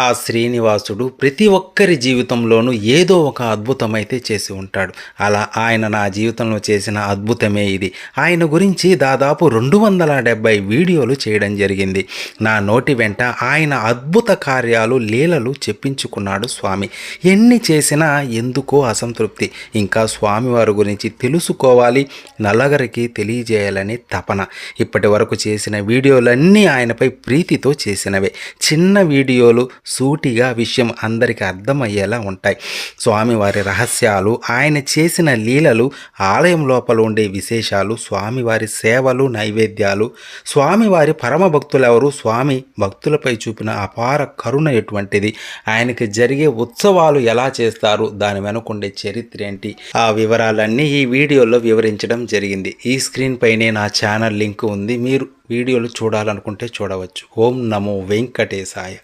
ఆ శ్రీనివాసుడు ప్రతి ఒక్కరి జీవితంలోనూ ఏదో ఒక అద్భుతమైతే చేసి ఉంటాడు. అలా ఆయన నా జీవితంలో చేసిన అద్భుతమే ఇది. ఆయన గురించి దాదాపు 270 వీడియోలు చేయడం జరిగింది. నా నోటి వెంట ఆయన అద్భుత కార్యాలు, లీలలు చెప్పించుకున్నాడు స్వామి. ఎన్ని చేసినా ఎందుకో అసంతృప్తి. ఇంకా స్వామివారి గురించి తెలుసుకోవాలి, నలుగురికి తెలియజేయాలని తపన. ఇప్పటి వరకు చేసిన వీడియోలన్నీ ఆయనపై ప్రీతితో చేసినవే. చిన్న వీడియోలు సూటిగా విషయం అందరికీ అర్థమయ్యేలా ఉంటాయి. స్వామివారి రహస్యాలు, ఆయన చేసిన లీలలు, ఆలయం లోపల ఉండే విశేషాలు, స్వామివారి సేవలు, నైవేద్యాలు, స్వామివారి పరమ భక్తులెవరు, స్వామి భక్తులపై చూపిన అపార కరుణ ఎటువంటిది, ఆయనకి జరిగే ఉత్సవాలు ఎలా చేస్తారు, దాని వెనుకుండే చరిత్ర ఏంటి, ఆ వివరాలన్నీ ఈ వీడియోలో వివరించడం జరిగింది. ఈ స్క్రీన్ పైనే నా ఛానల్ లింక్ ఉంది. మీరు వీడియోలు చూడాలనుకుంటే చూడవచ్చు. ఓం నమో వెంకటేశాయ.